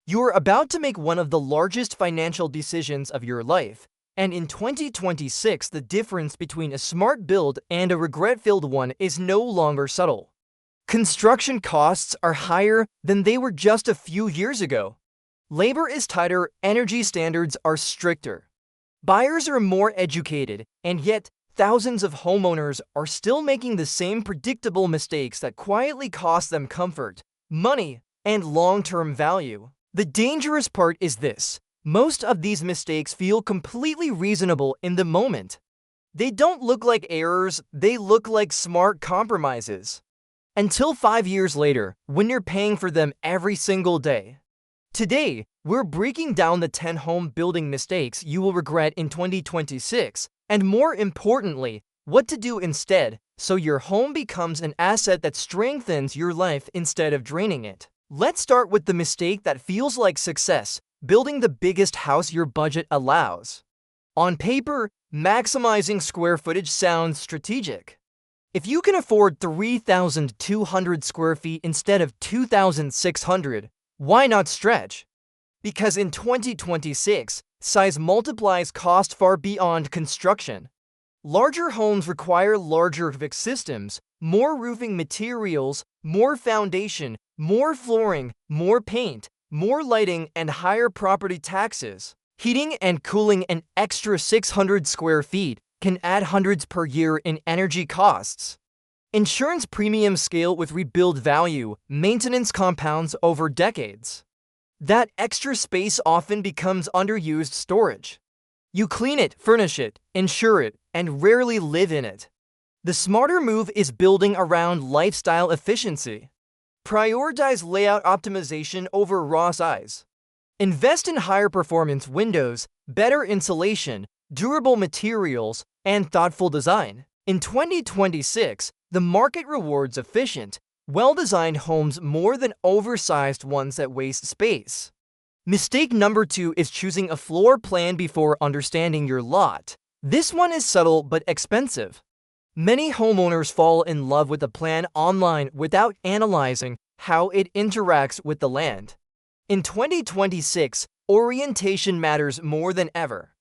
You're about to make one of the largest financial decisions of your life, and in 2026, the difference between a smart build and a regret-filled one is no longer subtle. Construction costs are higher than they were just a few years ago. Labor is tighter, energy standards are stricter. Buyers are more educated, and yet thousands of homeowners are still making the same predictable mistakes that quietly cost them comfort, money, and long-term value. The dangerous part is this: most of these mistakes feel completely reasonable in the moment. They don't look like errors, they look like smart compromises. Until 5 years later, when you're paying for them every single day. Today, we're breaking down the 10 home building mistakes you will regret in 2026, and more importantly, what to do instead so your home becomes an asset that strengthens your life instead of draining it. Let's start with the mistake that feels like success: building the biggest house your budget allows. On paper, maximizing square footage sounds strategic. If you can afford 3,200 square feet instead of 2,600, why not stretch? Because in 2026, size multiplies cost far beyond construction. Larger homes require larger fixed systems, more roofing materials, more foundation, more flooring, more paint, more lighting, and higher property taxes. Heating and cooling an extra 600 square feet can add hundreds per year in energy costs. Insurance premiums scale with rebuild value, maintenance compounds over decades. That extra space often becomes underused storage. You clean it, furnish it, insure it, and rarely live in it. The smarter move is building around lifestyle efficiency. Prioritize layout optimization over raw size. Invest in higher performance windows, better insulation, durable materials, and thoughtful design. In 2026, the market rewards efficient, well-designed homes more than oversized ones that waste space. Mistake number 2 is choosing a floor plan before understanding your lot. This one is subtle but expensive. Many homeowners fall in love with a plan online without analyzing how it interacts with the land. In 2026, orientation matters more than ever.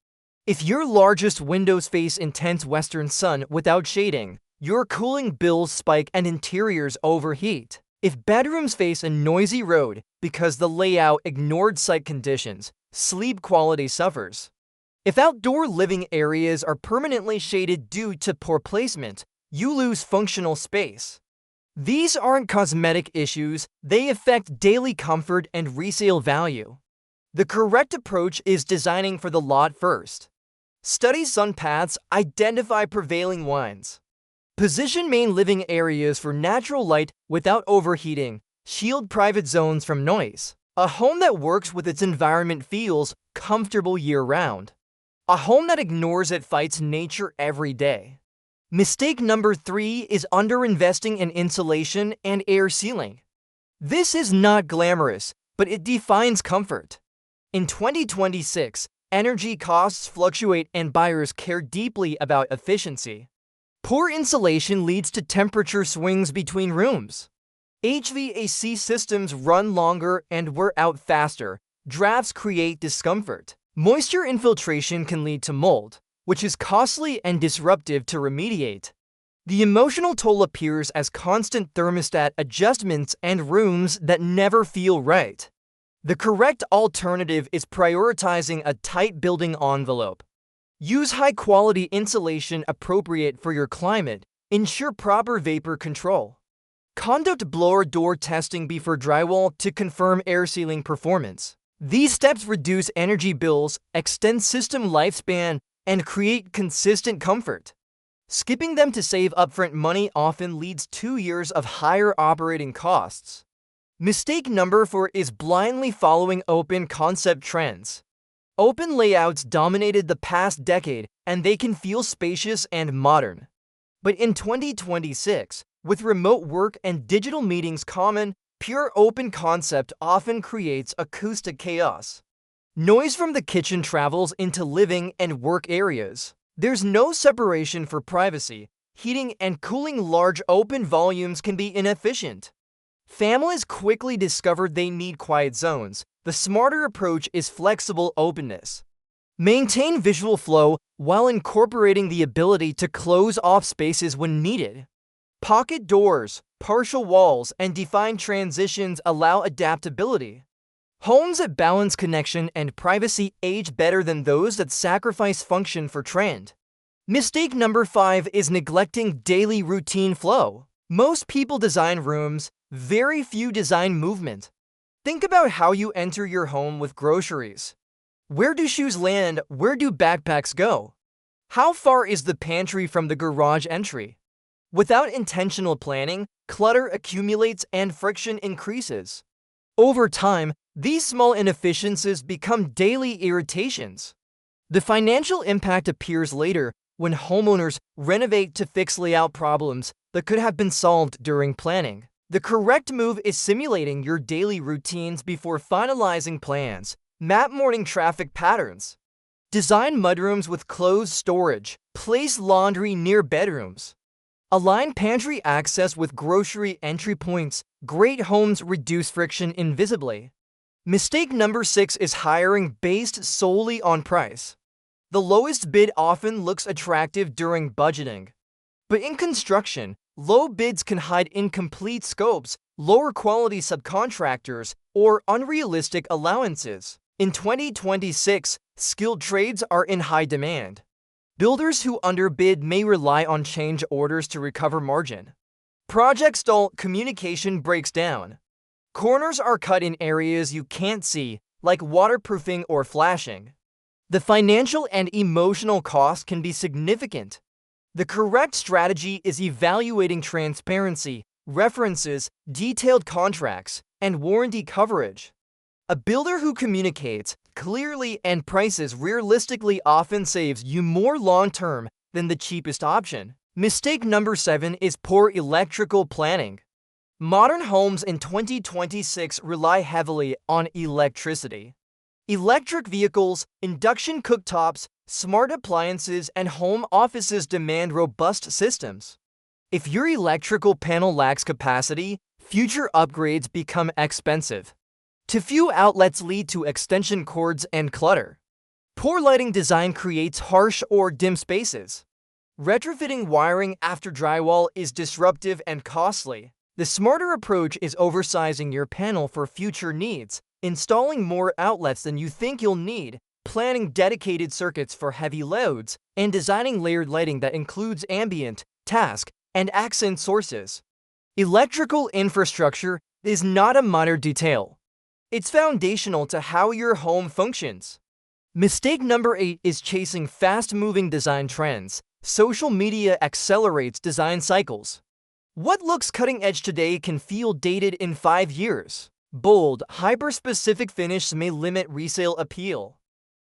If your largest windows face intense western sun without shading, your cooling bills spike and interiors overheat. If bedrooms face a noisy road because the layout ignored site conditions, sleep quality suffers. If outdoor living areas are permanently shaded due to poor placement, you lose functional space. These aren't cosmetic issues, they affect daily comfort and resale value. The correct approach is designing for the lot first. Study sun paths, identify prevailing winds. Position main living areas for natural light without overheating. Shield private zones from noise. A home that works with its environment feels comfortable year-round. A home that ignores it fights nature every day. Mistake number 3 is underinvesting in insulation and air sealing. This is not glamorous, but it defines comfort. In 2026, energy costs fluctuate and buyers care deeply about efficiency. Poor insulation leads to temperature swings between rooms. HVAC systems run longer and wear out faster. Drafts create discomfort. Moisture infiltration can lead to mold, which is costly and disruptive to remediate. The emotional toll appears as constant thermostat adjustments and rooms that never feel right. The correct alternative is prioritizing a tight building envelope. Use high-quality insulation appropriate for your climate. Ensure proper vapor control. Conduct blower door testing before drywall to confirm air sealing performance. These steps reduce energy bills, extend system lifespan, and create consistent comfort. Skipping them to save upfront money often leads 2 years of higher operating costs. Mistake number 4 is blindly following open concept trends. Open layouts dominated the past decade, and they can feel spacious and modern. But in 2026, with remote work and digital meetings common, pure open concept often creates acoustic chaos. Noise from the kitchen travels into living and work areas. There's no separation for privacy. Heating and cooling large open volumes can be inefficient. Families quickly discovered they need quiet zones, The smarter approach is flexible openness. Maintain visual flow while incorporating the ability to close off spaces when needed. Pocket doors, partial walls, and defined transitions allow adaptability. Homes that balance connection and privacy age better than those that sacrifice function for trend. Mistake number 5 is neglecting daily routine flow. Most people design rooms, very few design movement. Think about how you enter your home with groceries. Where do shoes land? Where do backpacks go? How far is the pantry from the garage entry? Without intentional planning, clutter accumulates and friction increases. Over time, these small inefficiencies become daily irritations. The financial impact appears later when homeowners renovate to fix layout problems that could have been solved during planning. The correct move is simulating your daily routines before finalizing plans. Map morning traffic patterns. Design mudrooms with closed storage. Place laundry near bedrooms. Align pantry access with grocery entry points. Great homes reduce friction invisibly. Mistake number 6 is hiring based solely on price. The lowest bid often looks attractive during budgeting. But in construction, low bids can hide incomplete scopes, lower quality subcontractors, or unrealistic allowances. In 2026, skilled trades are in high demand. Builders who underbid may rely on change orders to recover margin. Project stall, communication breaks down. Corners are cut in areas you can't see, like waterproofing or flashing. The financial and emotional cost can be significant. The correct strategy is evaluating transparency, references, detailed contracts, and warranty coverage. A builder who communicates clearly and prices realistically often saves you more long-term than the cheapest option. Mistake number 7 is poor electrical planning. Modern homes in 2026 rely heavily on electricity. Electric vehicles, induction cooktops, smart appliances, and home offices demand robust systems. If your electrical panel lacks capacity, future upgrades become expensive. Too few outlets lead to extension cords and clutter. Poor lighting design creates harsh or dim spaces. Retrofitting wiring after drywall is disruptive and costly. The smarter approach is oversizing your panel for future needs, installing more outlets than you think you'll need, planning dedicated circuits for heavy loads, and designing layered lighting that includes ambient, task, and accent sources. Electrical infrastructure is not a minor detail. It's foundational to how your home functions. Mistake number 8 is chasing fast-moving design trends. Social media accelerates design cycles. What looks cutting-edge today can feel dated in 5 years. Bold, hyper-specific finishes may limit resale appeal.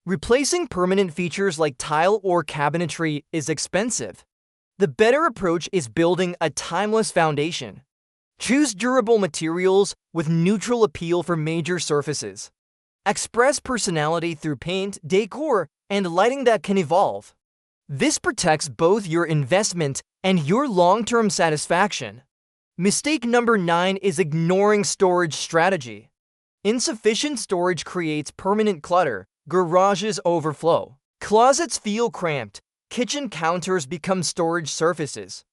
Replacing permanent features like tile or cabinetry is expensive. The better approach is building a timeless foundation. Choose durable materials with neutral appeal for major surfaces. Express personality through paint, decor, and lighting that can evolve. This protects both your investment and your long-term satisfaction. Mistake number 9 is ignoring storage strategy. Insufficient storage creates permanent clutter, garages overflow, closets feel cramped, kitchen counters become storage surfaces.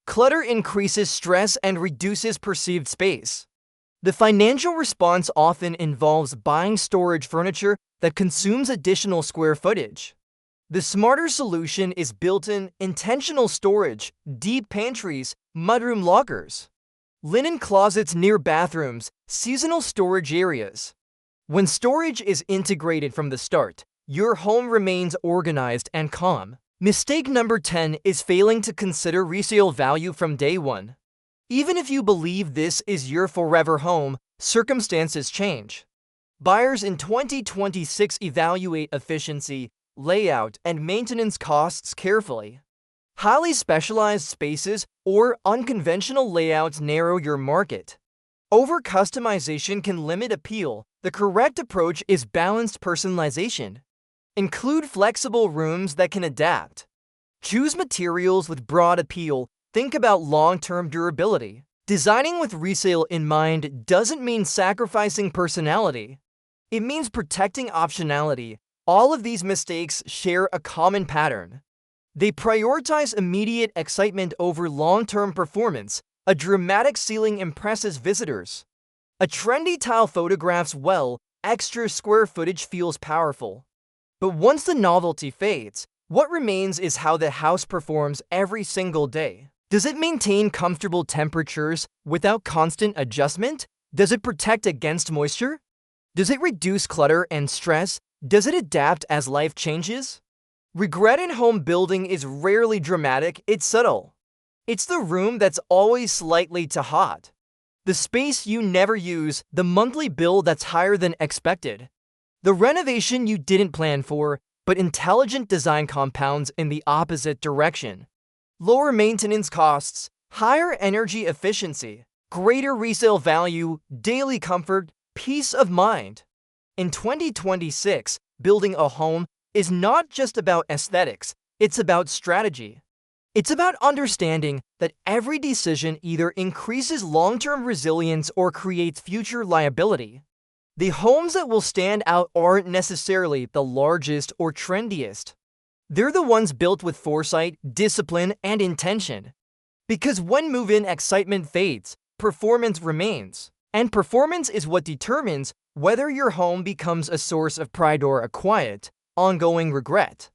Clutter increases stress and reduces perceived space. The financial response often involves buying storage furniture that consumes additional square footage. The smarter solution is built-in, intentional storage, deep pantries, mudroom lockers, linen closets near bathrooms, seasonal storage areas. When storage is integrated from the start, your home remains organized and calm. Mistake number 10 is failing to consider resale value from day one. Even if you believe this is your forever home, circumstances change. Buyers in 2026 evaluate efficiency, layout, and maintenance costs carefully. Highly specialized spaces or unconventional layouts narrow your market. Over-customization can limit appeal. The correct approach is balanced personalization. Include flexible rooms that can adapt. Choose materials with broad appeal. Think about long-term durability. Designing with resale in mind doesn't mean sacrificing personality. It means protecting optionality. All of these mistakes share a common pattern. They prioritize immediate excitement over long-term performance. A dramatic ceiling impresses visitors. A trendy tile photographs well, extra square footage feels powerful. But once the novelty fades, what remains is how the house performs every single day. Does it maintain comfortable temperatures without constant adjustment? Does it protect against moisture? Does it reduce clutter and stress? Does it adapt as life changes? Regret in home building is rarely dramatic, it's subtle. It's the room that's always slightly too hot. The space you never use, the monthly bill that's higher than expected. The renovation you didn't plan for, but intelligent design compounds in the opposite direction. Lower maintenance costs, higher energy efficiency, greater resale value, daily comfort, peace of mind. In 2026, building a home is not just about aesthetics, it's about strategy. It's about understanding that every decision either increases long-term resilience or creates future liability. The homes that will stand out aren't necessarily the largest or trendiest. They're the ones built with foresight, discipline, and intention. Because when move-in excitement fades, performance remains. And performance is what determines whether your home becomes a source of pride or a quiet, ongoing regret.